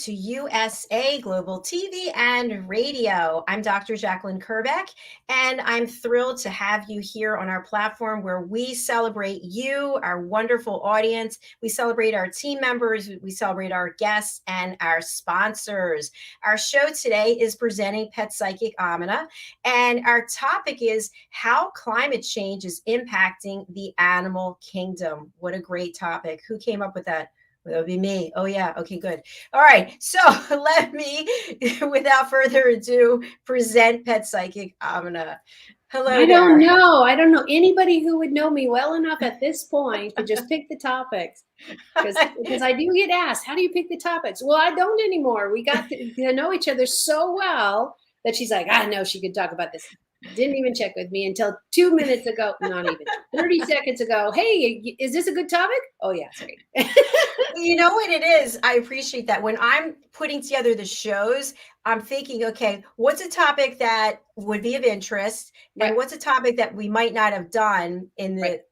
to USA Global TV and Radio. I'm Dr. Jacalyn Kerbeck, and I'm thrilled to have you here on our platform where we celebrate you, our wonderful audience. We celebrate our team members, we celebrate our guests, and our sponsors. Our show today is presenting Pet Psychic AMINAH, and our topic is how climate change is impacting the animal kingdom. What a great topic. Who came up with that? That would be me. Oh, yeah. Okay, good. All right. So let me, without further ado, present Pet Psychic AMINAH. Hello I there. I don't know anybody who would know me well enough at this point to just pick the topics. Because I do get asked, how do you pick the topics? Well, I don't anymore. We got to know each other so well that she's like, I know she could talk about this. Didn't even check with me until 2 minutes ago, not even 30 seconds ago. Hey, is this a good topic? Oh, yeah, sorry. You know what it is? I appreciate that. When I'm putting together the shows, I'm thinking, okay, what's a topic that would be of interest? And what's a topic that we might not have done in the,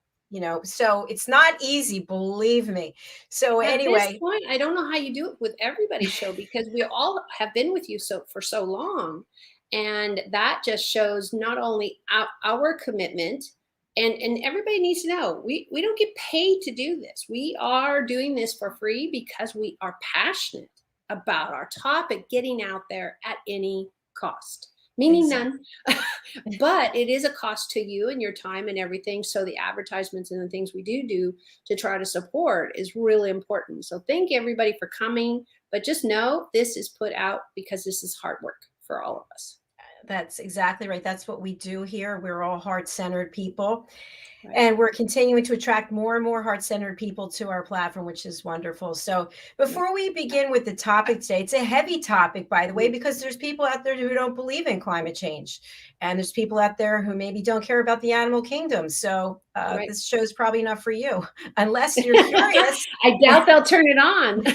so it's not easy, believe me. So anyway. At this point, I don't know how you do it with everybody's show because we all have been with you for so long. And that just shows not only our commitment, and everybody needs to know, we don't get paid to do this. We are doing this for free because we are passionate about our topic getting out there at any cost, meaning none. But it is a cost to you and your time and everything. So the advertisements and the things we do to try to support is really important. So thank everybody for coming. But just know this is put out because this is hard work for all of us. That's exactly right. That's what we do here. We're all heart-centered people. And we're continuing to attract more and more heart-centered people to our platform, which is wonderful. So before we begin with the topic today, it's a heavy topic, by the way, because there's people out there who don't believe in climate change. And there's people out there who maybe don't care about the animal kingdom. So this show's probably not for you, unless you're curious. I doubt they'll turn it on.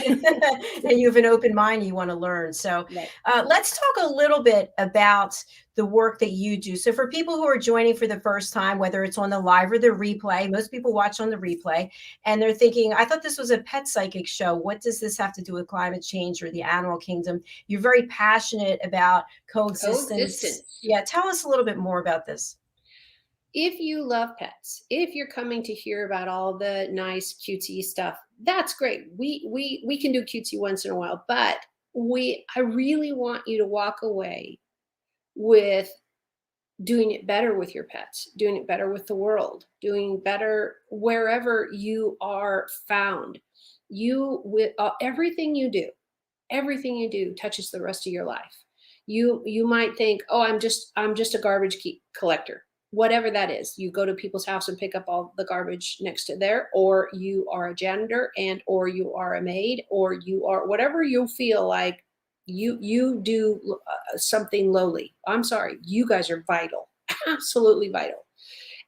And you have an open mind, you want to learn. So let's talk a little bit about the work that you do. So for people who are joining for the first time, whether it's on the live or the replay, most people watch on the replay, and they're thinking, I thought this was a pet psychic show. What does this have to do with climate change or the animal kingdom? You're very passionate about coexistence. Yeah, tell us a little bit more about this. If you love pets, if you're coming to hear about all the nice cutesy stuff, that's great. We can do cutesy once in a while, but I really want you to walk away with doing it better with your pets, doing it better with the world, doing better wherever you are found. With everything you do touches the rest of your life. You might think, oh, I'm just a garbage collector. Whatever that is, you go to people's house and pick up all the garbage next to there, or you are a janitor, or you are a maid, or you are whatever you feel like. You do something lowly. I'm sorry, you guys are vital, absolutely vital.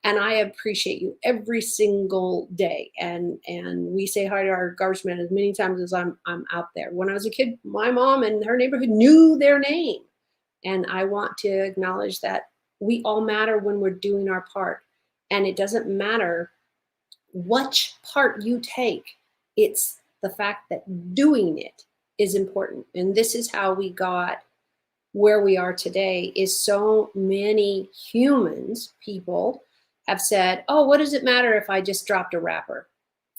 And I appreciate you every single day. And we say hi to our garbage man as many times as I'm out there. When I was a kid, my mom and her neighborhood knew their name. And I want to acknowledge that we all matter when we're doing our part. And it doesn't matter which part you take. It's the fact that doing it is important. And this is how we got where we are today, is so many people have said, oh, what does it matter if I just dropped a wrapper?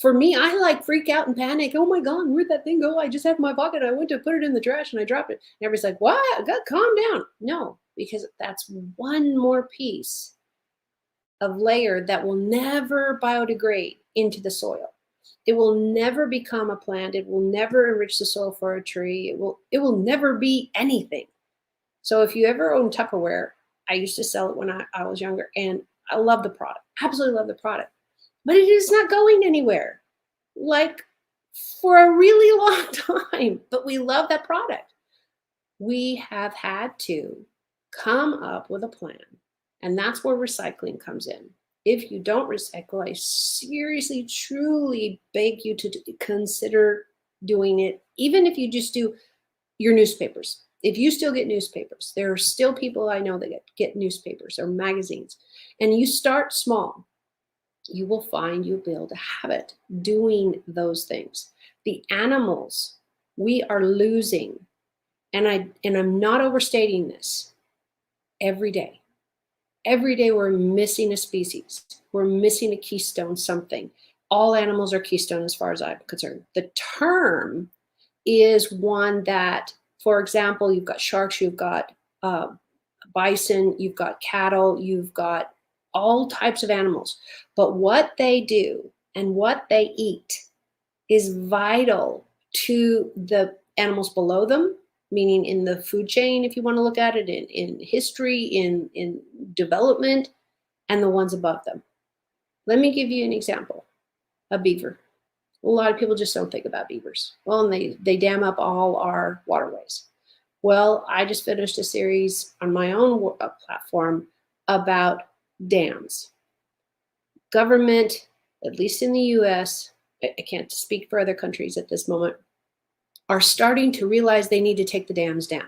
For me, I freak out and panic. Oh my God, where'd that thing go? I just had it in my pocket. I went to put it in the trash and I dropped it. And everybody's like, what? God, calm down. No, because that's one more piece of layer that will never biodegrade into the soil. It will never become a plant. It will never enrich the soil for a tree. It will never be anything. So if you ever own Tupperware, I used to sell it when I was younger, and I love the product. Absolutely love the product. But it is not going anywhere, for a really long time. But we love that product. We have had to come up with a plan, and that's where recycling comes in. If you don't recycle, I seriously, truly beg you to consider doing it, even if you just do your newspapers. If you still get newspapers, there are still people I know that get newspapers or magazines, and you start small, you will find you'll build a habit doing those things. The animals We are losing, and I'm not overstating this, every day. Every day we're missing a species. We're missing a keystone something. All animals are keystone as far as I'm concerned. The term is one that, for example, you've got sharks, you've got bison, you've got cattle, you've got all types of animals. But what they do and what they eat is vital to the animals below them, meaning in the food chain, if you want to look at it, in history, in development, and the ones above them. Let me give you an example. A beaver. A lot of people just don't think about beavers. Well, and they dam up all our waterways. Well, I just finished a series on my own platform about dams. Government, at least in the US, I can't speak for other countries at this moment, are starting to realize they need to take the dams down.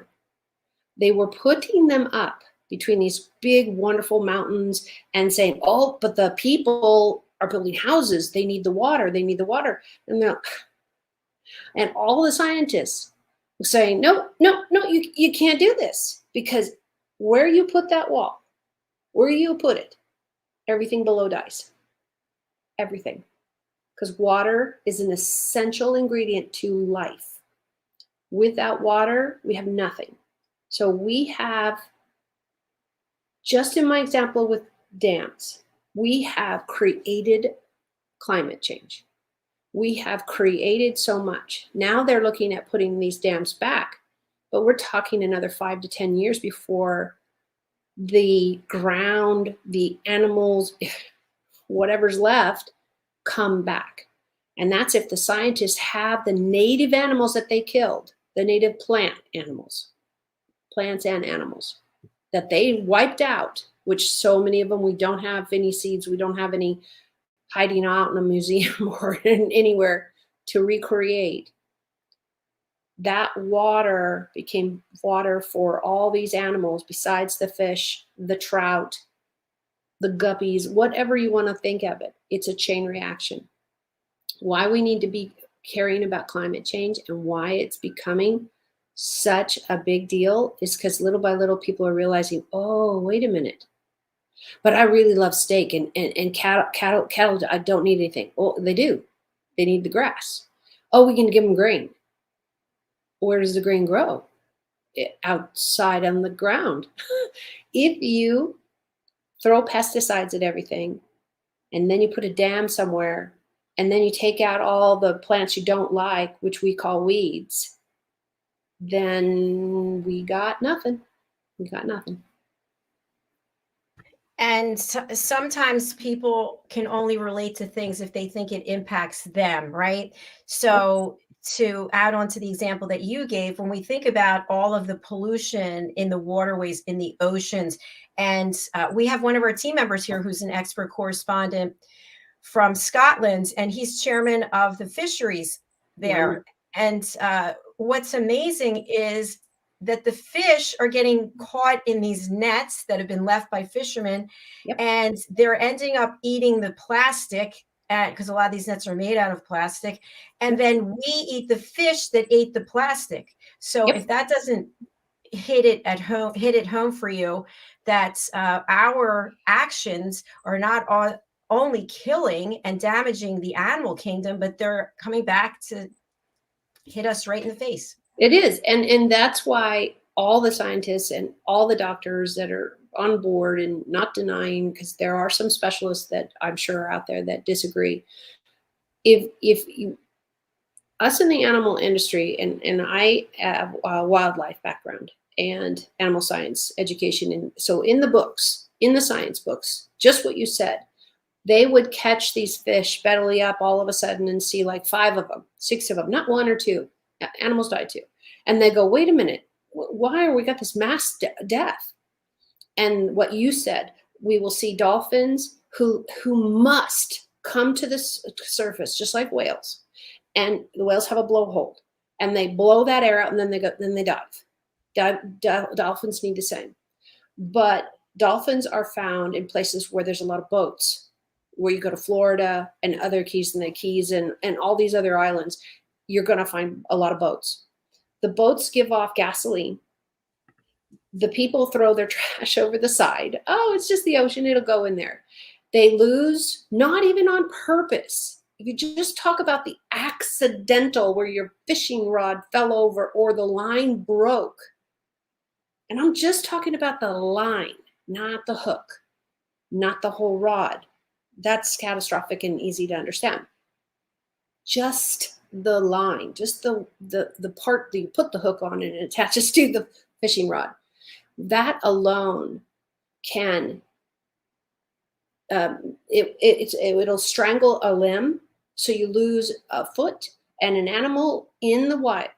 They were putting them up between these big, wonderful mountains and saying, oh, but the people are building houses. They need the water. They need the water. And all the scientists were saying, no, you can't do this, because where you put that wall, where you put it, everything below dies. Everything. Because water is an essential ingredient to life. Without water, we have nothing. So we have, just in my example with dams, we have created climate change. We have created so much. Now they're looking at putting these dams back, but we're talking another 5 to 10 years before the ground, the animals, whatever's left, come back. And that's if the scientists have the native animals that they killed, the native plant animals, plants and animals, that they wiped out, which so many of them, we don't have any seeds, we don't have any hiding out in a museum or anywhere to recreate. That water became water for all these animals besides the fish, the trout, the guppies, whatever you want to think of it. It's a chain reaction. Why we need to be caring about climate change and why it's becoming such a big deal is because little by little people are realizing, oh, wait a minute. But I really love steak and cattle, I don't need anything. Well, they do. They need the grass. Oh, we can give them grain. Where does the grain grow? Outside on the ground. If you throw pesticides at everything, and then you put a dam somewhere, and then you take out all the plants you don't like, which we call weeds, then we got nothing. We got nothing. And sometimes people can only relate to things if they think it impacts them, right? So to add on to the example that you gave, when we think about all of the pollution in the waterways, in the oceans, and we have one of our team members here who's an expert correspondent from Scotland, and he's chairman of the fisheries there. And what's amazing is that the fish are getting caught in these nets that have been left by fishermen, and they're ending up eating the plastic, because a lot of these nets are made out of plastic, and then we eat the fish that ate the plastic. So if that doesn't hit it home for you, that our actions are not only killing and damaging the animal kingdom, but they're coming back to hit us right in the face. It is. And that's why all the scientists and all the doctors that are on board and not denying, because there are some specialists that I'm sure are out there that disagree. If you, us in the animal industry, and I have a wildlife background and animal science education. And so in the books, in the science books, just what you said, they would catch these fish belly up all of a sudden and see like 5 of them, 6 of them, not 1 or 2. Animals die too. And they go, wait a minute, why are we got this mass death? And what you said, we will see dolphins who must come to the surface, just like whales. And the whales have a blowhole, and they blow that air out, and then they dive. Dolphins need the same. But dolphins are found in places where there's a lot of boats, where you go to Florida and other Keys and all these other islands, you're going to find a lot of boats. The boats give off gasoline. The people throw their trash over the side. Oh, it's just the ocean. It'll go in there. They lose, not even on purpose. If you just talk about the accidental where your fishing rod fell over or the line broke. And I'm just talking about the line, not the hook, not the whole rod. That's catastrophic and easy to understand. Just the line, just the part that you put the hook on and it attaches to the fishing rod. That alone can, it'll strangle a limb, so you lose a foot. And an animal in the wild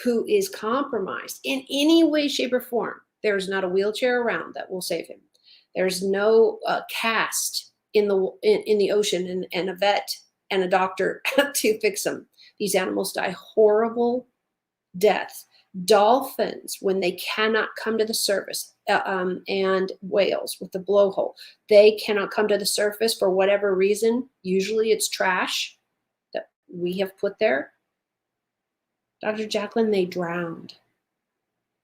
who is compromised in any way, shape, or form, there's not a wheelchair around that will save him. There's no cast in the ocean and a vet and a doctor to fix them. These animals die horrible deaths. Dolphins, when they cannot come to the surface, and whales with the blowhole, they cannot come to the surface for whatever reason. Usually it's trash that we have put there. Dr. Jacalyn, they drowned.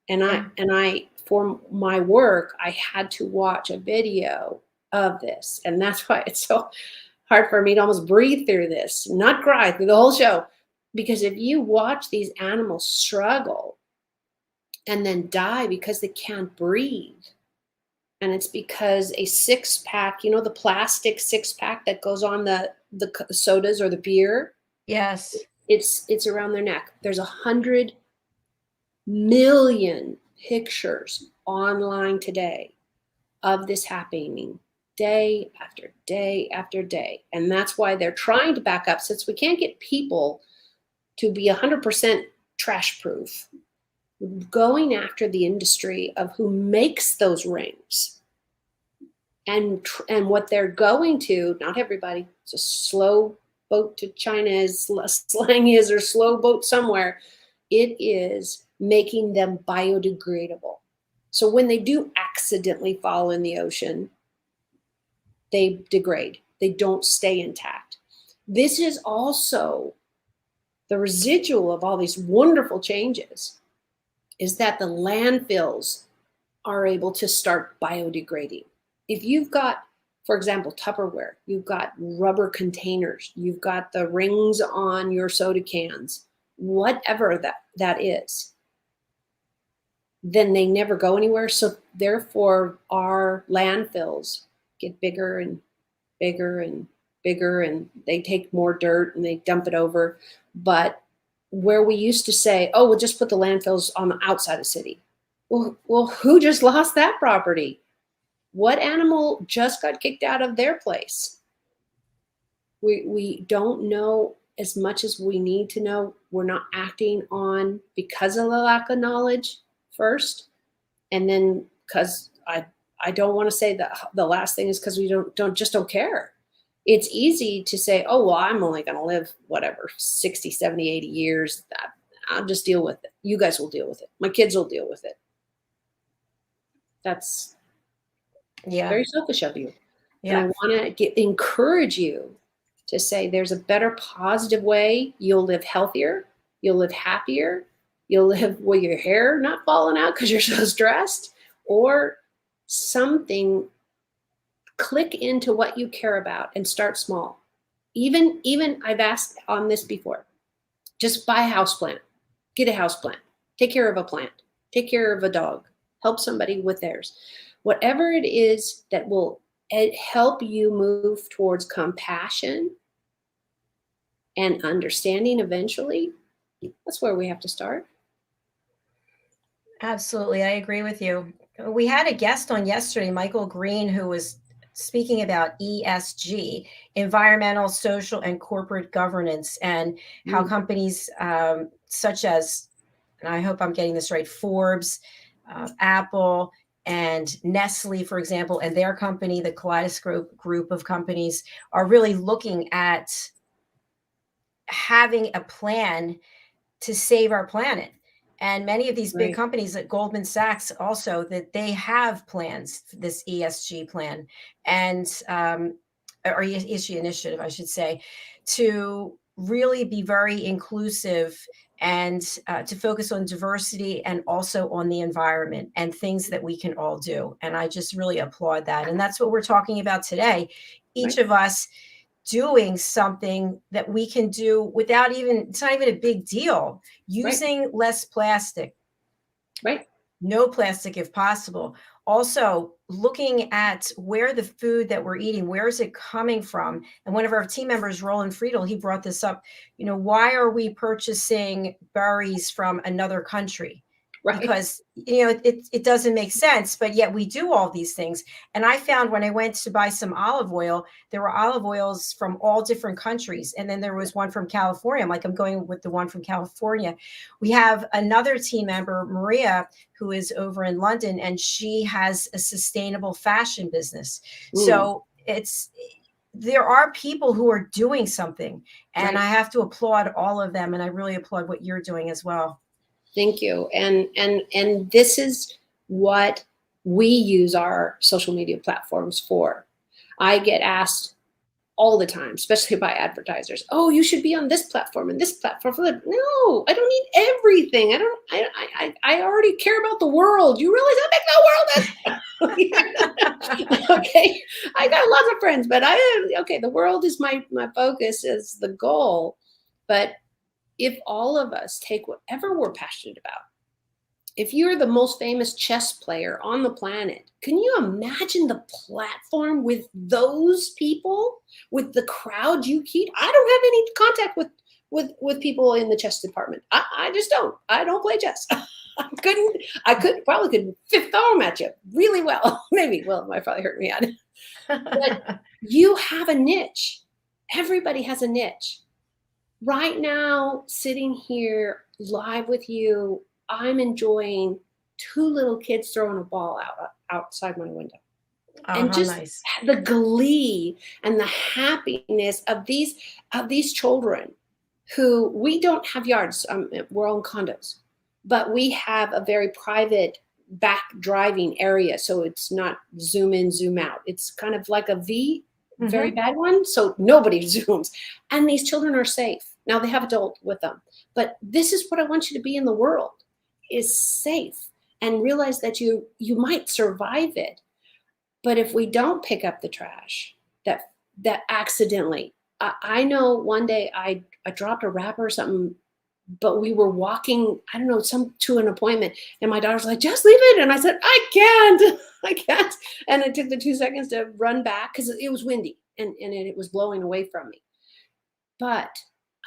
And I, for my work, I had to watch a video of this. And that's why it's so hard for me to almost breathe through this, not cry through the whole show. Because if you watch these animals struggle and then die because they can't breathe, and it's because a 6-pack, you know, the plastic 6-pack that goes on the sodas or the beer. Yes. It's around their neck. There's 100 million pictures online today of this happening day after day after day. And that's why they're trying to back up, since we can't get people to be 100% trash proof, going after the industry of who makes those rings. And what they're going to, not everybody, it's a slow boat to China, as slang is, or slow boat somewhere. It is making them biodegradable. So when they do accidentally fall in the ocean, they degrade. They don't stay intact. This is also the residual of all these wonderful changes, is that the landfills are able to start biodegrading. If you've got, for example, Tupperware, you've got rubber containers, you've got the rings on your soda cans, whatever that is, then they never go anywhere. So therefore our landfills get bigger and bigger and bigger, and they take more dirt and they dump it over. But where we used to say, oh, we'll just put the landfills on the outside of the city. Well, who just lost that property? What animal just got kicked out of their place? We don't know as much as we need to know. We're not acting on because of the lack of knowledge first. And then because I don't want to say that the last thing is because we don't care. It's easy to say, oh, well, I'm only going to live whatever, 60, 70, 80 years. I'll just deal with it. You guys will deal with it. My kids will deal with it. That's very selfish of you. Yeah. And I want to encourage you to say there's a better, positive way. You'll live healthier. You'll live happier. You'll live with your hair not falling out because you're so stressed, or something. Click into what you care about and start small. Even I've asked on this before, just buy a house plant, get a house plant, take care of a plant, take care of a dog, help somebody with theirs. Whatever it is that will help you move towards compassion and understanding eventually, that's where we have to start. Absolutely. I agree with you. We had a guest on yesterday, Michael Green, who was speaking about ESG, environmental, social, and corporate governance, and how companies such as, and I hope I'm getting this right, Forbes, Apple, and Nestle, for example, and their company, the Kaleidoscope group of companies, are really looking at having a plan to save our planet. And many of these big companies at Goldman Sachs also, that they have plans, this ESG plan, and or ESG initiative, I should say, to really be very inclusive and to focus on diversity and also on the environment and things that we can all do. And I just really applaud that. And that's what we're talking about today. Each Right. of us doing something that we can do without even, it's not even a big deal, Right. using less plastic, Right. no plastic if possible. Also, looking at where the food that we're eating, where is it coming from? And one of our team members, Roland Friedel, he brought this up. Why are we purchasing berries from another country? Right. Because it doesn't make sense, but yet we do all these things. And I found when I went to buy some olive oil, there were olive oils from all different countries, and then there was one from California. I'm like, I'm going with the one from California. We have another team member, Maria, who is over in London, and she has a sustainable fashion business. Mm, So there are people who are doing something, and right. I have to applaud all of them. And I really applaud what you're doing as well. Thank you. And this is what we use our social media platforms for. I get asked all the time, especially by advertisers, oh, you should be on this platform and this platform. No, I don't need everything. I already care about the world. You realize how big the world is? Okay. I got lots of friends, but the world is my focus, is the goal. But if all of us take whatever we're passionate about, if you're the most famous chess player on the planet, can you imagine the platform with those people, with the crowd you keep? I don't have any contact with people in the chess department. I just don't. I don't play chess. I could fifth arm at you really well. Maybe. Well, it might probably hurt me out. But you have a niche. Everybody has a niche. Right now, sitting here live with you, I'm enjoying two little kids throwing a ball outside my window. And How just nice. the glee and the happiness of these children who, we don't have yards. We're on condos, but we have a very private back driving area. So it's not zoom in, zoom out. It's kind of like a V, very bad one. So nobody zooms. And these children are safe. Now they have adults with them. But this is what I want you to be in the world, is safe, and realize that you might survive it. But if we don't pick up the trash, that accidentally, I know one day I dropped a wrapper or something, but we were walking, I don't know, to an appointment, and my daughter's like, just leave it. And I said, I can't. And it took the 2 seconds to run back because it was windy and it was blowing away from me. But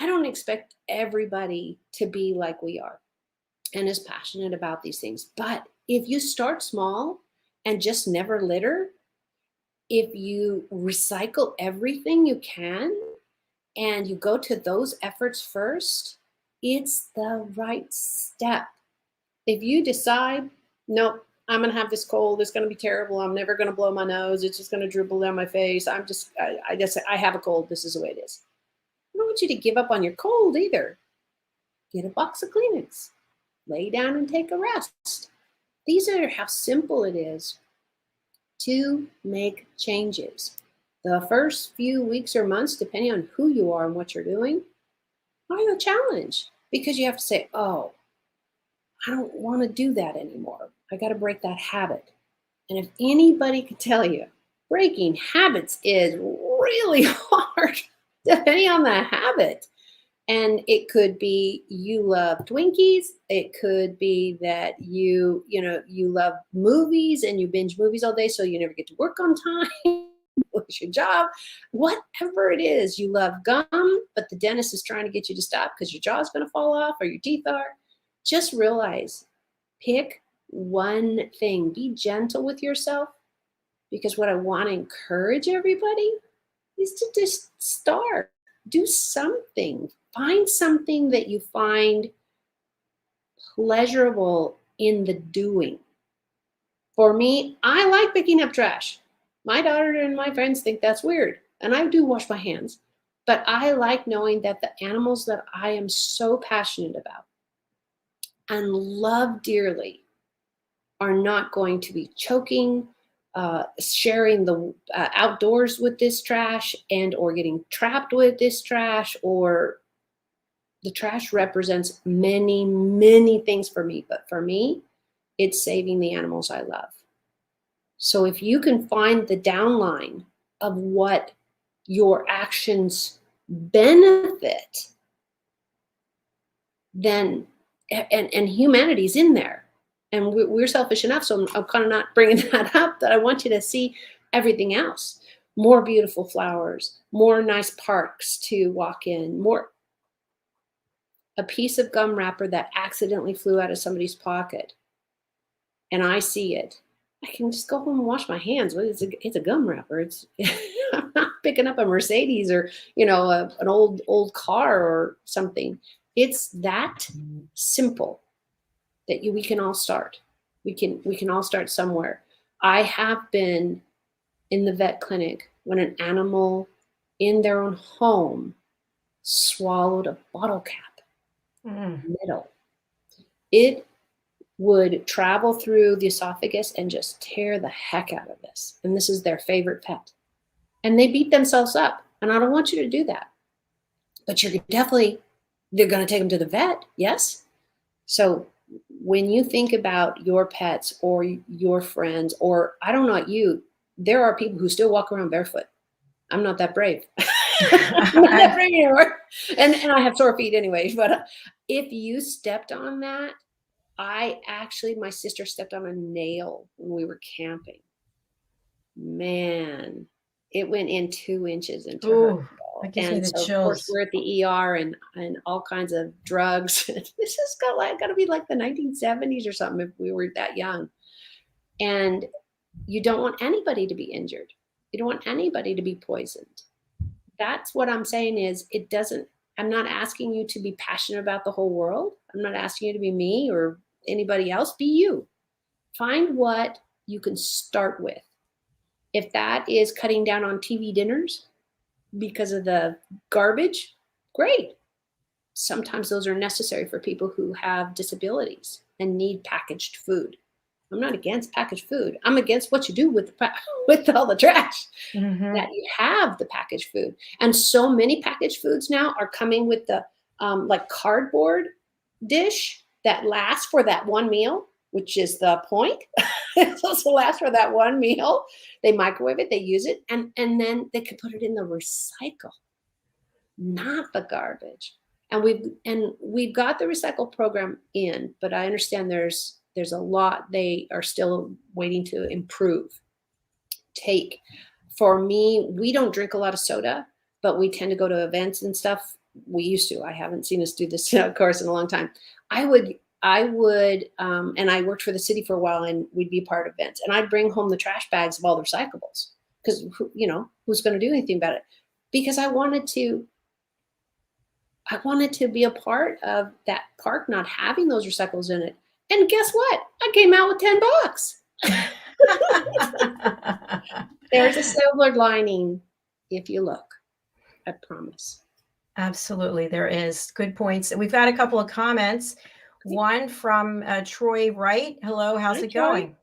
I don't expect everybody to be like we are and is passionate about these things. But if you start small and just never litter, if you recycle everything you can and you go to those efforts first, it's the right step. If you decide, nope, I'm going to have this cold, it's going to be terrible, I'm never going to blow my nose, it's just going to dribble down my face, I have a cold, this is the way it is. I don't want you to give up on your cold either. Get a box of Kleenex. Lay down and take a rest. These are how simple it is to make changes. The first few weeks or months, depending on who you are and what you're doing, are a challenge, because you have to say, oh, I don't want to do that anymore. I got to break that habit. And if anybody could tell you, breaking habits is really hard, depending on the habit. And it could be you love Twinkies. It could be that you love movies and you binge movies all day, so you never get to work on time. What's your job? Whatever it is, you love gum, but the dentist is trying to get you to stop because your jaw's going to fall off or your teeth are. Just realize, pick one thing. Be gentle with yourself, because what I want to encourage everybody is to just start. Do something. Find something that you find pleasurable in the doing. For me, I like picking up trash. My daughter and my friends think that's weird, and I do wash my hands, but I like knowing that the animals that I am so passionate about and love dearly are not going to be choking, sharing the outdoors with this trash, and or getting trapped with this trash, or The trash represents many, many things for me, but for me, it's saving the animals I love. So if you can find the downline of what your actions benefit, then, and humanity's in there. And we're selfish enough, so I'm kind of not bringing that up, that I want you to see everything else. More beautiful flowers, more nice parks to walk in, more. A piece of gum wrapper that accidentally flew out of somebody's pocket, and I see it, I can just go home and wash my hands. Well, it's a gum wrapper. It's I'm not picking up a Mercedes or an old car or something. It's that simple that we can all start. We can all start somewhere. I have been in the vet clinic when an animal in their own home swallowed a bottle cap. Middle. It would travel through the esophagus and just tear the heck out of this. And this is their favorite pet. And they beat themselves up. And I don't want you to do that. But they're going to take them to the vet. Yes. So when you think about your pets or your friends, or I don't know about you, there are people who still walk around barefoot. I'm not that brave. I'm not that brave anymore. And I have sore feet anyway. But if you stepped on that, my sister stepped on a nail when we were camping. Man, it went in 2 inches into her. That gives me the chills. Of course, we're at the ER and all kinds of drugs. This has got to be like the 1970s or something if we were that young. And you don't want anybody to be injured. You don't want anybody to be poisoned. That's what I'm saying is I'm not asking you to be passionate about the whole world. I'm not asking you to be me or anybody else. Be you. Find what you can start with. If that is cutting down on TV dinners because of the garbage, great. Sometimes those are necessary for people who have disabilities and need packaged food. I'm not against packaged food. I'm against what you do with all the trash. That you have the packaged food. And so many packaged foods now are coming with the like cardboard dish that lasts for that one meal, which is the point. It also lasts for that one meal. They microwave it, they use it, and then they can put it in the recycle, not the garbage. And we've got the recycle program in, but I understand there's a lot they are still waiting to improve. For me, we don't drink a lot of soda, but we tend to go to events and stuff. We used to. I haven't seen us do this, of course, in a long time. I would, and I worked for the city for a while, and we'd be part of events. And I'd bring home the trash bags of all the recyclables because, who's going to do anything about it? Because I wanted to be a part of that park not having those recyclables in it. And guess what? I came out with $10. There's a silver lining if you look. I promise. Absolutely, there is. Good points. We've got a couple of comments. One from Troy Wright. Hello, how's it going?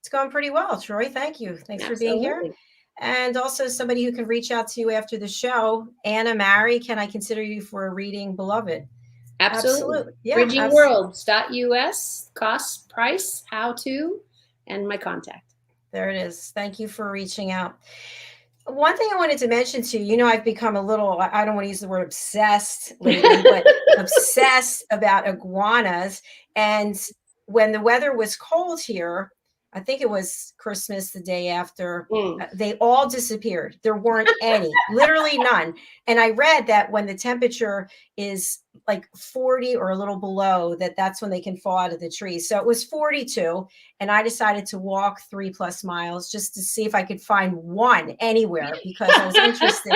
It's going pretty well, Troy. Thank you. Thanks for being here. And also somebody who can reach out to you after the show. Anna Mary, can I consider you for a reading, beloved? Absolutely. Yeah, bridgingworlds.us, cost, price, how to, and my contact. There it is. Thank you for reaching out. One thing I wanted to mention to you, I've become a little, I don't want to use the word obsessed lately, but obsessed about iguanas. And when the weather was cold here, I think it was Christmas the day after, they all disappeared. There weren't any, literally none. And I read that when the temperature is like 40 or a little below, that's when they can fall out of the tree. So it was 42. And I decided to walk 3+ miles just to see if I could find one anywhere because I was interested.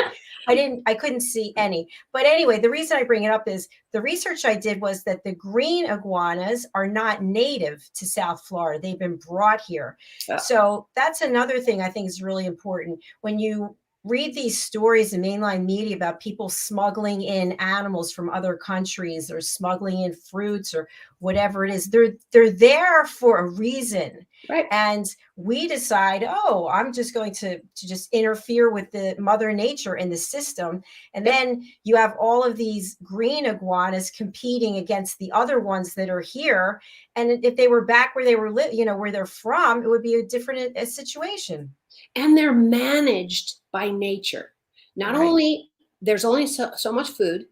I couldn't see any. But anyway, the reason I bring it up is the research I did was that the green iguanas are not native to South Florida. They've been brought here. Yeah. So that's another thing I think is really important. When you read these stories in mainline media about people smuggling in animals from other countries or smuggling in fruits or whatever it is, they're there for a reason. Right. And we decide, oh, I'm just going to just interfere with the mother nature in the system. And Yep. then you have all of these green iguanas competing against the other ones that are here. And if they were back where they were, where they're from, it would be a different situation. And they're managed by nature. Not Right. only there's only so much food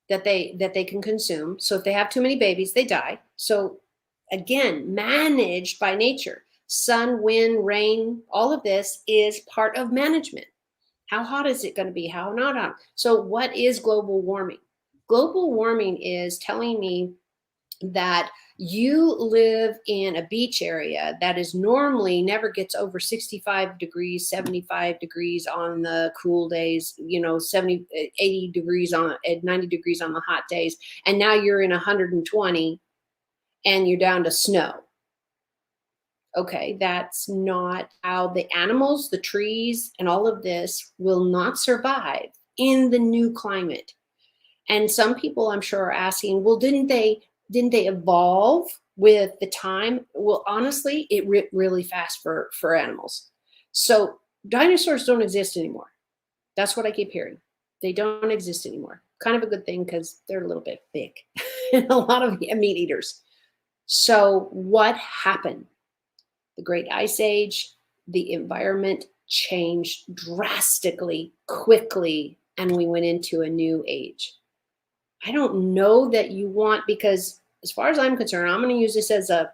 that they can consume. So if they have too many babies, they die. So again, managed by nature. Sun, wind, rain, all of this is part of management. How hot is it going to be? How not hot? So what is global warming? Global warming is telling me that you live in a beach area that is normally never gets over 65 degrees, 75 degrees on the cool days, 70, 80 degrees on at 90 degrees on the hot days. And now you're in 120 and you're down to snow. Okay, that's not how the animals, the trees, and all of this will not survive in the new climate. And some people, I'm sure, are asking, well, didn't they evolve with the time? Well, honestly, it really fast for animals. So dinosaurs don't exist anymore. That's what I keep hearing. They don't exist anymore. Kind of a good thing because they're a little bit big and a lot of meat eaters. So what happened? The Great Ice Age, the environment changed drastically, quickly, and we went into a new age. I don't know that you want, because as far as I'm concerned, I'm going to use this as a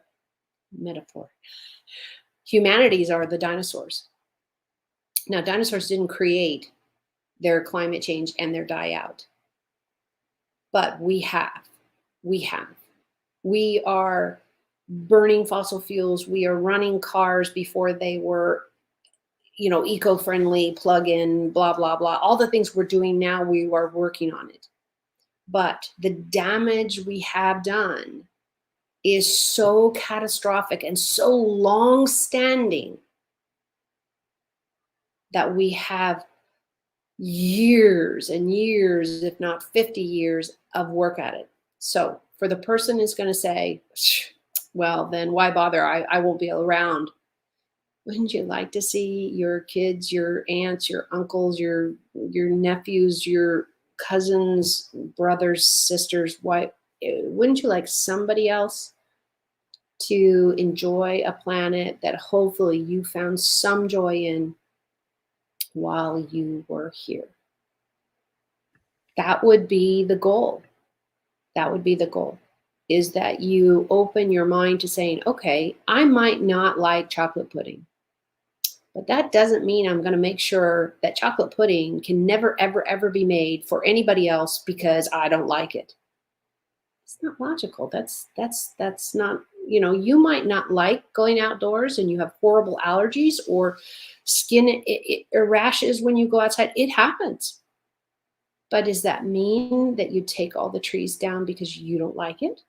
metaphor. Humanities are the dinosaurs. Now, dinosaurs didn't create their climate change and their die out, but we have. We have. We are burning fossil fuels. We are running cars before they were, eco-friendly, plug-in, blah, blah, blah. All the things we're doing now, we are working on it. But the damage we have done is so catastrophic and so long-standing that we have years and years, if not 50 years, of work at it. So for the person who's going to say, well, then why bother? I won't be around. Wouldn't you like to see your kids, your aunts, your uncles, your nephews, your cousins, brothers, sisters, wife? Wouldn't you like somebody else to enjoy a planet that hopefully you found some joy in while you were here? That would be the goal. That would be the goal, is that you open your mind to saying, okay, I might not like chocolate pudding, but that doesn't mean I'm going to make sure that chocolate pudding can never, ever, ever be made for anybody else because I don't like it. It's not logical. That's not, you might not like going outdoors and you have horrible allergies or skin rashes when you go outside. It happens. But does that mean that you take all the trees down because you don't like it?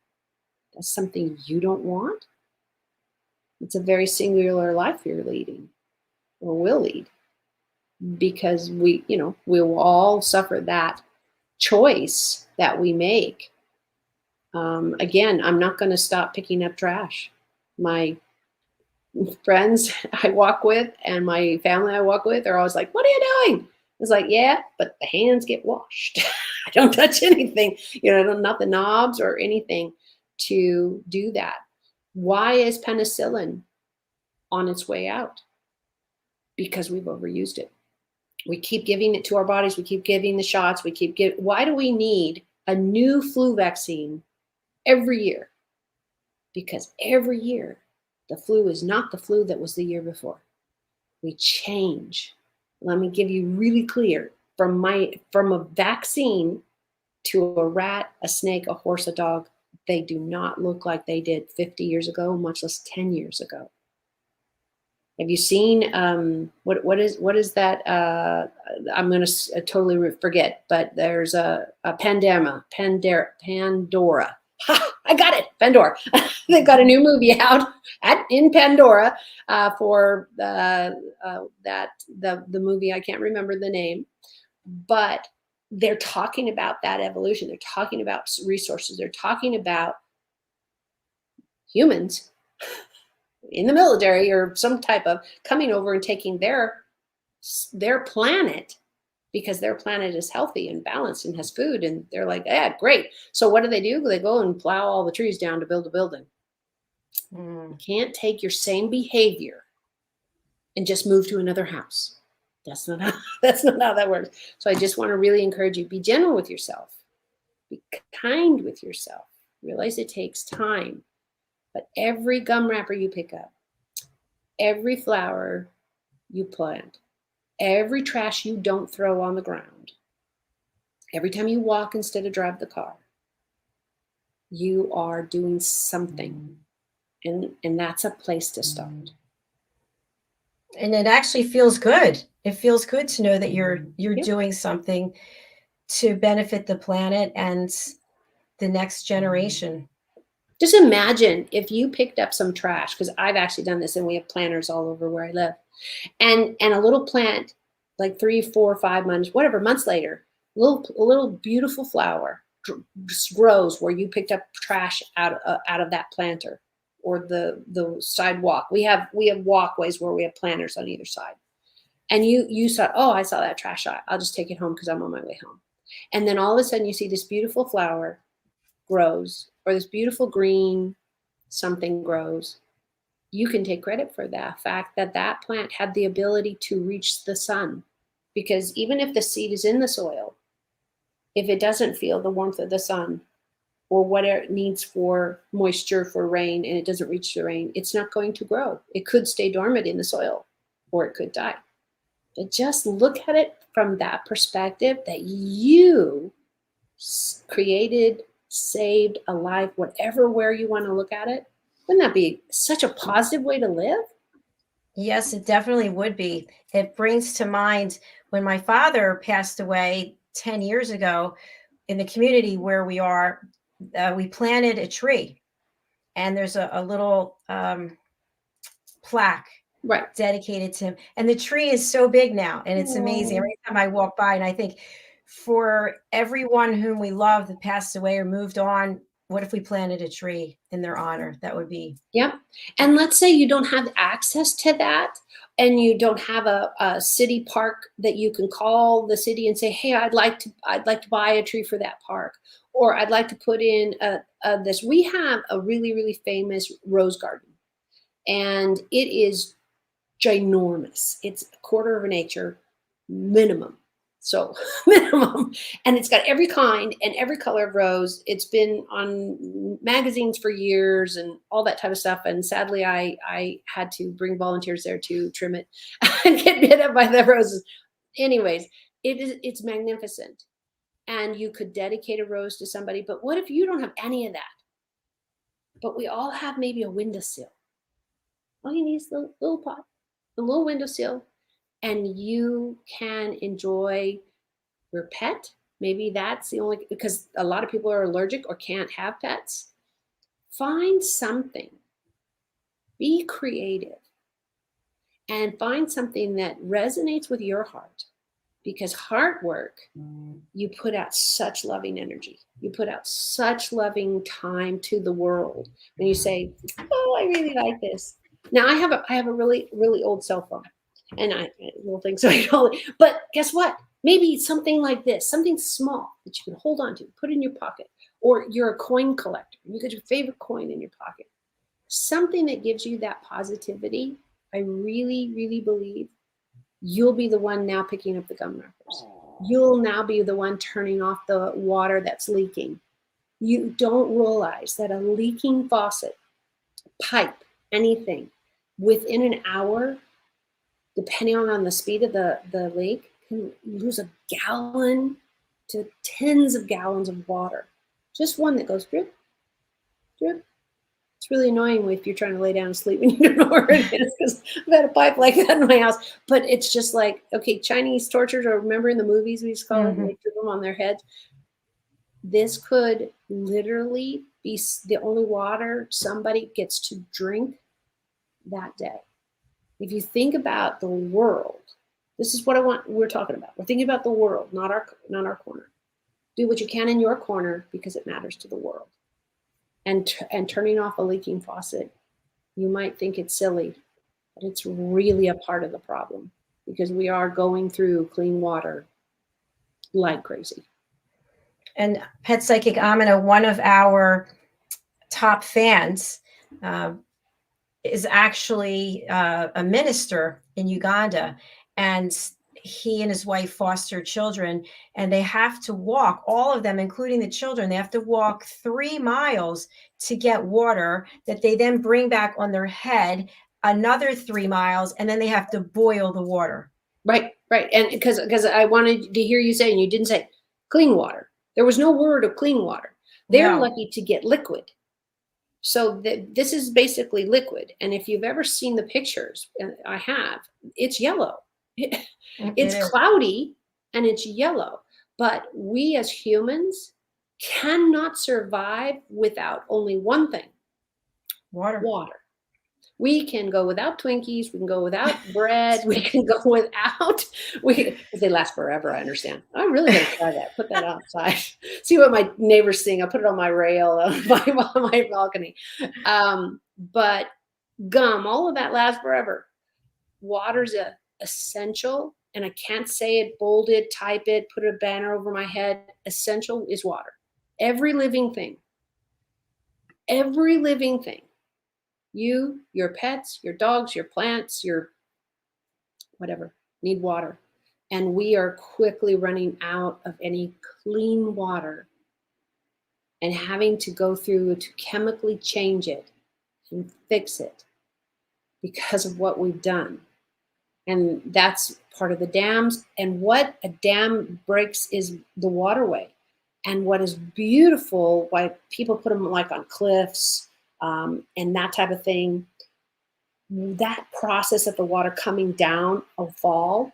That's something you don't want? It's a very singular life you're leading or will lead, because we will all suffer that choice that we make. Again, I'm not going to stop picking up trash. My friends I walk with and my family I walk with are always like, what are you doing? It's like, yeah, but the hands get washed. I don't touch anything, not the knobs or anything to do that. Why is penicillin on its way out? Because we've overused it. We keep giving it to our bodies. We keep giving the shots. Why do we need a new flu vaccine every year? Because every year the flu is not the flu that was the year before. We change. Let me give you really clear, from a vaccine to a rat, a snake, a horse, a dog, they do not look like they did 50 years ago, much less 10 years ago. Have you seen what is that? I'm going to totally forget, but there's a Pandora. Ha! I got it, Pandora. They've got a new movie out in Pandora for the movie. I can't remember the name, but they're talking about that evolution. They're talking about resources. They're talking about humans in the military or some type of coming over and taking their planet, because their planet is healthy and balanced and has food, and they're like, yeah, great. So what do? They go and plow all the trees down to build a building. You can't take your same behavior and just move to another house. That's not how that works. So I just want to really encourage you, be gentle with yourself, be kind with yourself. Realize it takes time, but every gum wrapper you pick up, every flower you plant, every trash you don't throw on the ground, every time you walk instead of drive the car, you are doing something. And that's a place to start. And it actually feels good. It feels good to know that you're doing something to benefit the planet and the next generation. Just imagine if you picked up some trash, because I've actually done this, and we have planters all over where I live, and a little plant, like 3, 4, 5 months, whatever, months later, a little beautiful flower just grows where you picked up trash out of that planter or the sidewalk. We have walkways where we have planters on either side, and you saw, oh, I saw that trash. I'll just take it home because I'm on my way home. And then all of a sudden you see this beautiful flower grows, or this beautiful green something grows. You can take credit for that fact that that plant had the ability to reach the sun, because even if the seed is in the soil, if it doesn't feel the warmth of the sun or what it needs for moisture for rain, and it doesn't reach the rain, it's not going to grow. It could stay dormant in the soil, or it could die. But just look at it from that perspective, that you created, saved, alive, whatever, where you want to look at it. Wouldn't that be such a positive way to live? Yes, it definitely would be. It brings to mind when my father passed away 10 years ago, in the community where we are, we planted a tree, and there's a little plaque Right. dedicated to him. And the tree is so big now, and it's amazing. Every time I walk by, and I think, for everyone whom we love that passed away or moved on, what if we planted a tree in their honor? That would be. Yep. And let's say you don't have access to that, and you don't have a city park that you can call the city and say, hey, I'd like to buy a tree for that park, or I'd like to put in this. We have a really, really famous rose garden, and it is ginormous. It's a quarter of an acre minimum. So minimum. And it's got every kind and every color of rose. It's been on magazines for years and all that type of stuff. And sadly, I had to bring volunteers there to trim it and get bit up by the roses. Anyways, it's magnificent. And you could dedicate a rose to somebody. But what if you don't have any of that? But we all have maybe a windowsill. All you need is the little pot, the little windowsill, and you can enjoy your pet. Maybe that's the only, because a lot of people are allergic or can't have pets. Find something, be creative, and find something that resonates with your heart, because heart work, you put out such loving energy. You put out such loving time to the world when you say, oh, I really like this. Now I have a really, really old cell phone, and I don't think so. But guess what? Maybe something like this, something small that you can hold on to, put in your pocket, or you're a coin collector. You get your favorite coin in your pocket. Something that gives you that positivity. I really, really believe you'll be the one now picking up the gum wrappers. You'll now be the one turning off the water that's leaking. You don't realize that a leaking faucet, pipe, anything, within an hour, depending on the speed of the leak, can lose a gallon to tens of gallons of water. Just one that goes drip, drip. It's really annoying if you're trying to lay down and sleep and you don't know where it is, because I've got a pipe like that in my house. But it's just like, okay, Chinese tortures, or remember in the movies we used to call it, they threw them on their heads. This could literally be the only water somebody gets to drink that day. If you think about the world, this is what we're talking about. We're thinking about the world, not our corner. Do what you can in your corner because it matters to the world. And turning off a leaking faucet You might think it's silly, but it's really a part of the problem, because we are going through clean water like crazy. And Pet Psychic AMINAH, one of our top fans, is actually a minister in Uganda, and he and his wife foster children, and they have to walk, all of them, including the children, they have to walk 3 miles to get water that they then bring back on their head, another 3 miles, and then they have to boil the water. Right, right. And because I wanted to hear you say, and you didn't say clean water. There was no word of clean water. They're No. lucky to get liquid. So this is basically liquid. And if you've ever seen the pictures, and I have, it's yellow. It's cloudy and it's yellow. But we as humans cannot survive without only one thing. Water. We can go without Twinkies. We can go without bread. We can go without, they last forever, I understand. I'm really going to try that. Put that outside. See what my neighbors sing. I'll put it on my rail, on my balcony. But gum, all of that lasts forever. Water's essential. And I can't say it, bold it, type it, put a banner over my head. Essential is water. Every living thing. Every living thing. You, your pets, your dogs, your plants, your whatever, need water. And we are quickly running out of any clean water and having to go through to chemically change it and fix it because of what we've done. And that's part of the dams. And what a dam breaks is the waterway. And what is beautiful, why people put them like on cliffs, and that type of thing, that process of the water coming down a fall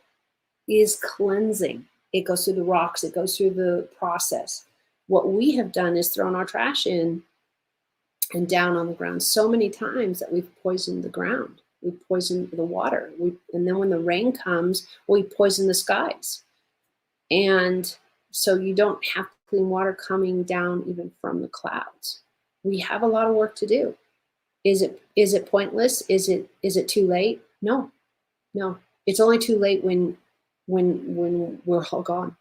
is cleansing. It goes through the rocks, it goes through the process. What we have done is thrown our trash in and down on the ground so many times that we've poisoned the ground. We've poisoned the water. And then when the rain comes, we poison the skies. And so you don't have clean water coming down even from the clouds. We have a lot of work to do. Is it pointless? Is it too late? No. It's only too late when we're all gone.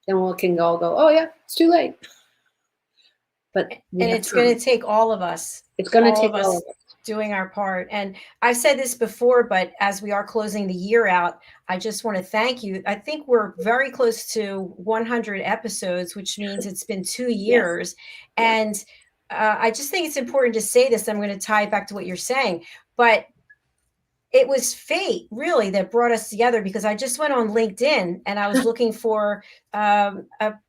Then we can all go, oh yeah, it's too late. But it's going to take all of us. It's going to take all of us doing our part. And I've said this before, but as we are closing the year out, I just want to thank you. I think we're very close to 100 episodes, which means it's been 2 years. Yes. And I just think it's important to say this. I'm going to tie it back to what you're saying, but it was fate really that brought us together, because I just went on LinkedIn and I was looking for a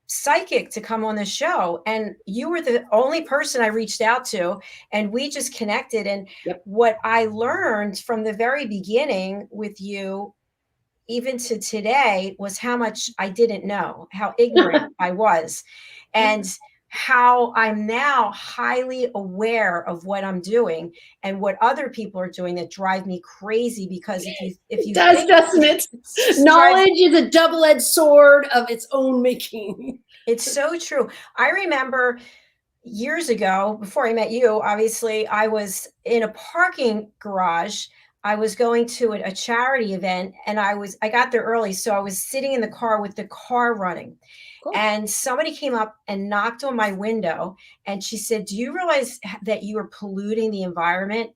psychic to come on the show. And you were the only person I reached out to, and we just connected. And what I learned from the very beginning with you, even to today, was how much I didn't know, how ignorant I was. And how I'm now highly aware of what I'm doing and what other people are doing that drive me crazy. Because if you doesn't it? Knowledge is a double-edged sword of its own making. It's so true. I remember years ago, before I met you, obviously, I was in a parking garage. I was going to a charity event, and I got there early. So I was sitting in the car with the car running. Cool. And somebody came up and knocked on my window, and she said, do you realize that you are polluting the environment?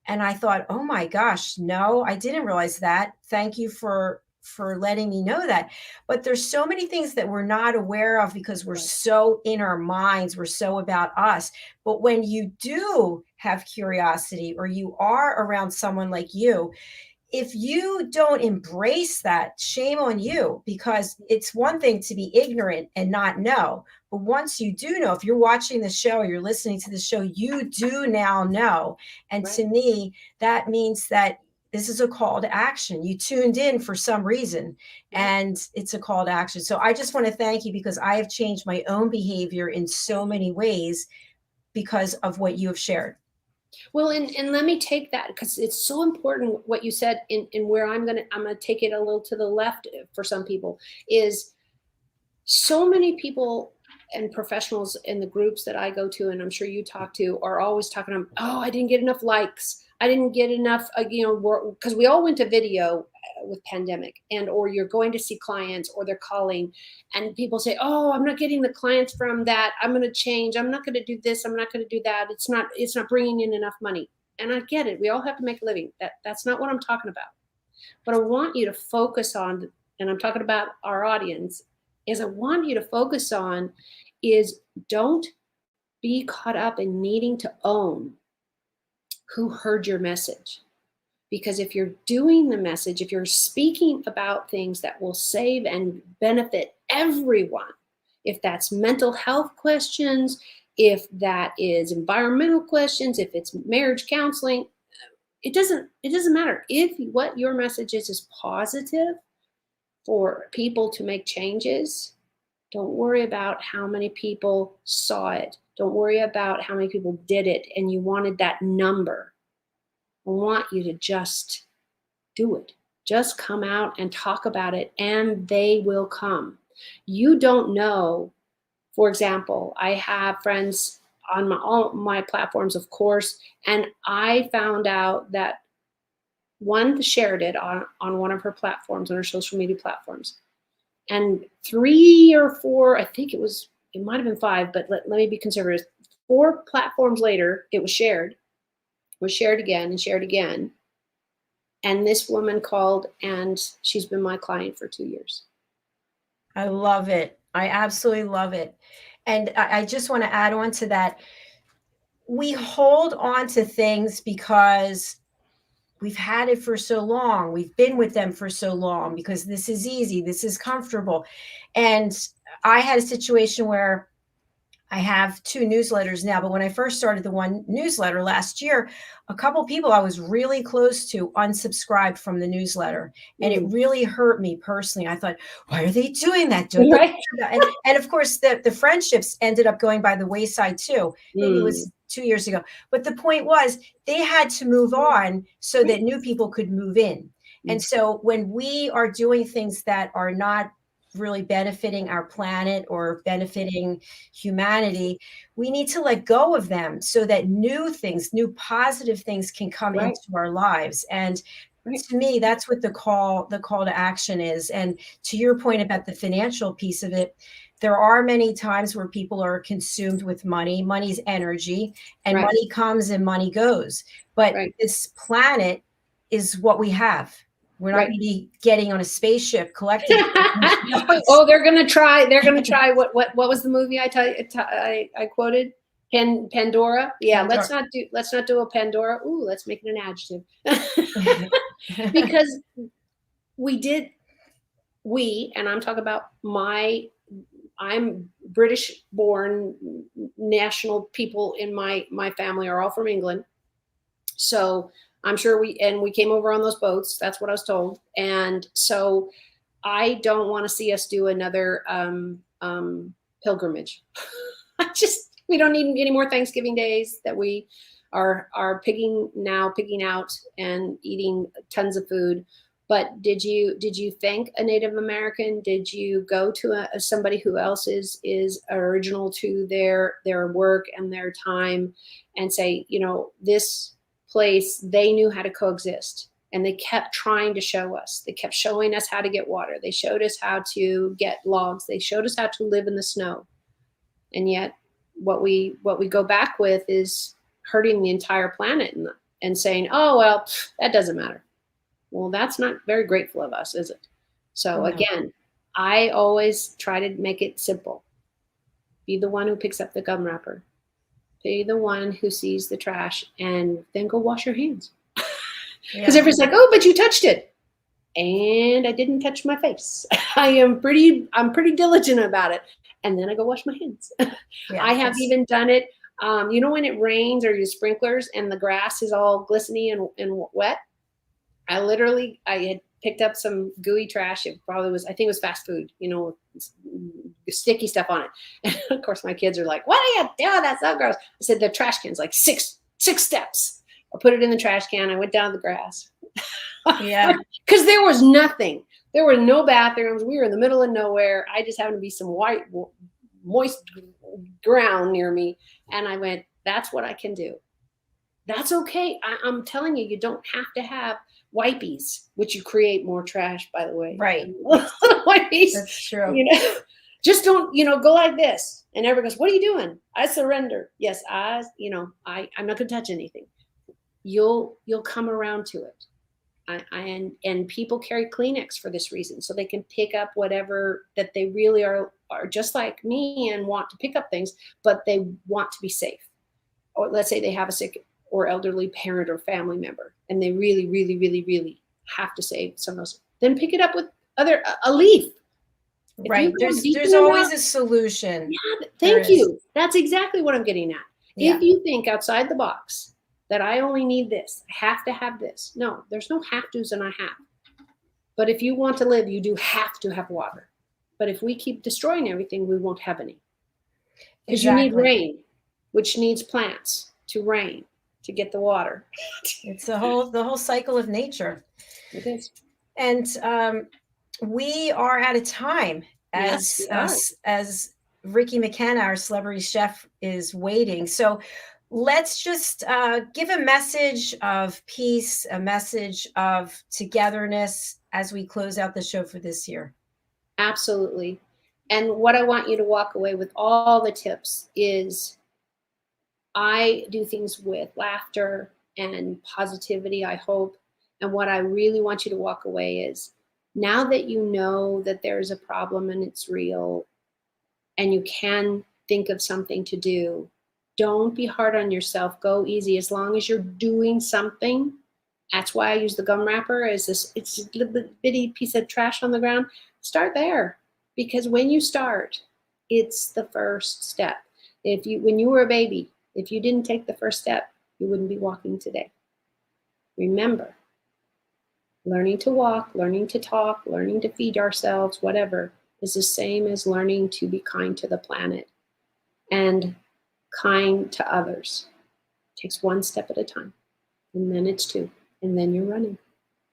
And I thought, oh my gosh, no, I didn't realize that. Thank you for letting me know that. But there's so many things that we're not aware of because we're so in our minds, we're so about us. But when you do have curiosity, or you are around someone like you, if you don't embrace that, shame on you, because it's one thing to be ignorant and not know. But once you do know, if you're watching the show or you're listening to the show, you do now know. And to me, that means that this is a call to action. You tuned in for some reason, and it's a call to action. So I just want to thank you, because I have changed my own behavior in so many ways because of what you have shared. Well, and let me take that, because it's so important what you said, in where I'm gonna take it a little to the left for some people, is so many people and professionals in the groups that I go to, and I'm sure you talk to, are always talking about, oh, I didn't get enough likes. I didn't get enough, because we all went to video with pandemic, and or you're going to see clients or they're calling, and people say, oh, I'm not getting the clients from that. I'm going to change. I'm not going to do this. I'm not going to do that. It's not bringing in enough money. And I get it. We all have to make a living. That's not what I'm talking about. What I want you to focus on, and I'm talking about our audience, is I want you to focus on is don't be caught up in needing to own who heard your message. Because if you're doing the message, if you're speaking about things that will save and benefit everyone, if that's mental health questions, if that is environmental questions, if it's marriage counseling, it doesn't matter. If what your message is positive for people to make changes, don't worry about how many people saw it. Don't worry about how many people did it and you wanted that number. I want you to just do it. Just come out and talk about it, and they will come. You don't know. For example, I have friends on all my platforms, of course, and I found out that one shared it on one of her platforms, on her social media platforms. And 3 or 4, I think it might have been 5, but let me be conservative. 4 platforms later, it was shared again and shared again. And this woman called, and she's been my client for 2 years. I love it. I absolutely love it. And I just want to add on to that. We hold on to things because we've had it for so long. We've been with them for so long because this is easy. This is comfortable. And I had a situation where I have 2 newsletters now, but when I first started the one newsletter last year, a couple people I was really close to unsubscribed from the newsletter. And it really hurt me personally. I thought, why are they doing that? Don't Right. and of course, the friendships ended up going by the wayside too. Maybe it was 2 years ago. But the point was, they had to move on so that new people could move in. And so when we are doing things that are not really benefiting our planet or benefiting humanity, we need to let go of them so that new things, new positive things can come into our lives. And to me, that's what the call to action is. And to your point about the financial piece of it, there are many times where people are consumed with money. Money's energy, and money comes and money goes. But this planet is what we have. We're not going to be getting on a spaceship collecting. Oh, they're going to try. They're going to try. What was the movie I quoted? Pandora. Yeah. Pandora. Let's not do a Pandora. Ooh, let's make it an adjective. Because and I'm talking about I'm British born, national people in my family are all from England. So I'm sure we came over on those boats. That's what I was told. And so I don't want to see us do another pilgrimage. We don't need any more Thanksgiving days that we are picking out and eating tons of food. But did you thank a Native American? Did you go to somebody who else is original to their work and their time and say, this place, they knew how to coexist, and they kept trying to show us. They kept showing us how to get water. They showed us how to get logs. They showed us how to live in the snow. And yet what we go back with is hurting the entire planet and saying, oh, well, that doesn't matter. Well, that's not very grateful of us, is it? So again, I always try to make it simple. Be the one who picks up the gum wrapper. Be the one who sees the trash, and then go wash your hands. Because everyone's like, oh, but you touched it. And I didn't touch my face. I'm pretty diligent about it. And then I go wash my hands. I have even done it. When it rains or you sprinklers and the grass is all glistening and wet, I had picked up some gooey trash. It probably was, I think it was fast food, sticky stuff on it. And of course my kids are like, what are you doing? That's so gross. I said, the trash can's like six steps. I put it in the trash can. I went down to the grass. Yeah. Because there was nothing. There were no bathrooms. We were in the middle of nowhere. I just happened to be some white, moist ground near me. And I went, that's what I can do. That's okay. I'm telling you, you don't have to have wipies, which you create more trash, by the way. Right. Wipies, That's true. you know, just don't, go like this. And everyone goes, what are you doing? I surrender. Yes, I'm not going to touch anything. You'll come around to it. And people carry Kleenex for this reason, so they can pick up whatever that they really are just like me and want to pick up things, but they want to be safe. Or let's say they have a sick or elderly parent or family member, and they really, really, really, really have to save some of those. Then pick it up with a leaf. Right. There's always a solution. Yeah, thank you. That's exactly what I'm getting at. Yeah. If you think outside the box that I only need this, I have to have this. No, there's no have to's and I have. But if you want to live, you do have to have water. But if we keep destroying everything, we won't have any. Because you need rain, which needs plants to rain to get the water. It's the whole cycle of nature. It is. And we are out of time as Ricky McKenna, our celebrity chef, is waiting. So let's just give a message of peace, a message of togetherness as we close out the show for this year. Absolutely. And what I want you to walk away with, all the tips, is I do things with laughter and positivity, I hope. And what I really want you to walk away is, now that you know that there's a problem and it's real and you can think of something to do, don't be hard on yourself. Go easy. As long as you're doing something. That's why I use the gum wrapper as this. It's a little bitty piece of trash on the ground. Start there, because when you start, it's the first step. When you were a baby, if you didn't take the first step, you wouldn't be walking today. Remember, learning to walk, learning to talk, learning to feed ourselves, whatever, is the same as learning to be kind to the planet and kind to others. It takes one step at a time, and then it's two, and then you're running.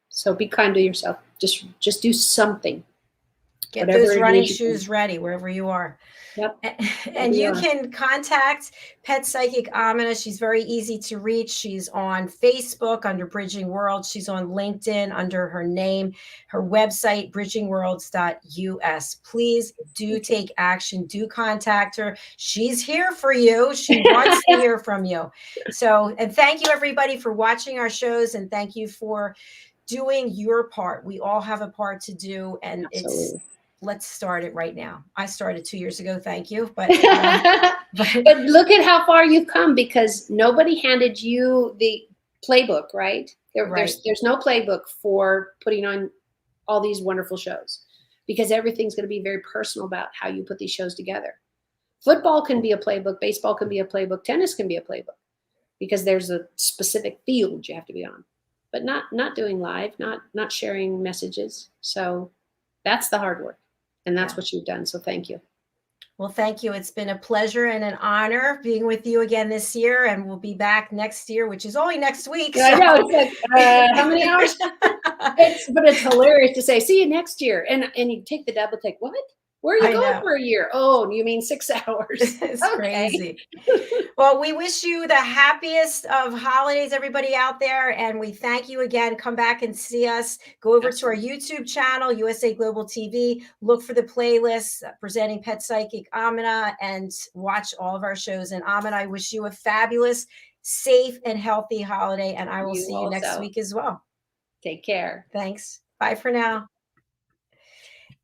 So be kind to yourself. Just do something. Get those running shoes ready wherever you are. Yep. And you can contact Pet Psychic AMINAH. She's very easy to reach. She's on Facebook under Bridging World. She's on LinkedIn under her name. Her website, bridgingworlds.us. Please do take action. Do contact her. She's here for you. She wants to hear from you. So, and thank you everybody for watching our shows, and thank you for doing your part. We all have a part to do, and let's start it right now. I started 2 years ago. Thank you. But look at how far you've come, because nobody handed you the playbook, right? There's no playbook for putting on all these wonderful shows, because everything's going to be very personal about how you put these shows together. Football can be a playbook. Baseball can be a playbook. Tennis can be a playbook, because there's a specific field you have to be on, but not doing live, not sharing messages. So that's the hard work. And that's what you've done. So thank you. Well, thank you. It's been a pleasure and an honor being with you again this year. And we'll be back next year, which is only next week. So. I know. It's like, how many hours? But it's hilarious to say, see you next year. And you take the double take. What? Where are you going for a year? Oh, you mean 6 hours? It's crazy. Well, we wish you the happiest of holidays, everybody out there. And we thank you again. Come back and see us. Go over to our YouTube channel, USA Global TV. Look for the playlist presenting Pet Psychic AMINAH, and watch all of our shows. And AMINAH, I wish you a fabulous, safe, and healthy holiday. And I will see you next week as well. Take care. Thanks. Bye for now.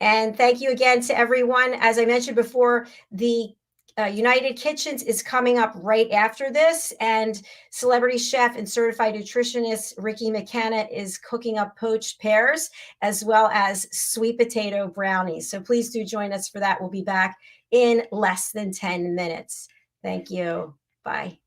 And thank you again to everyone. As I mentioned before, the United Kitchens is coming up right after this, and celebrity chef and certified nutritionist Ricky McKenna is cooking up poached pears as well as sweet potato brownies. So please do join us for that. We'll be back in less than 10 minutes. Thank you. Bye.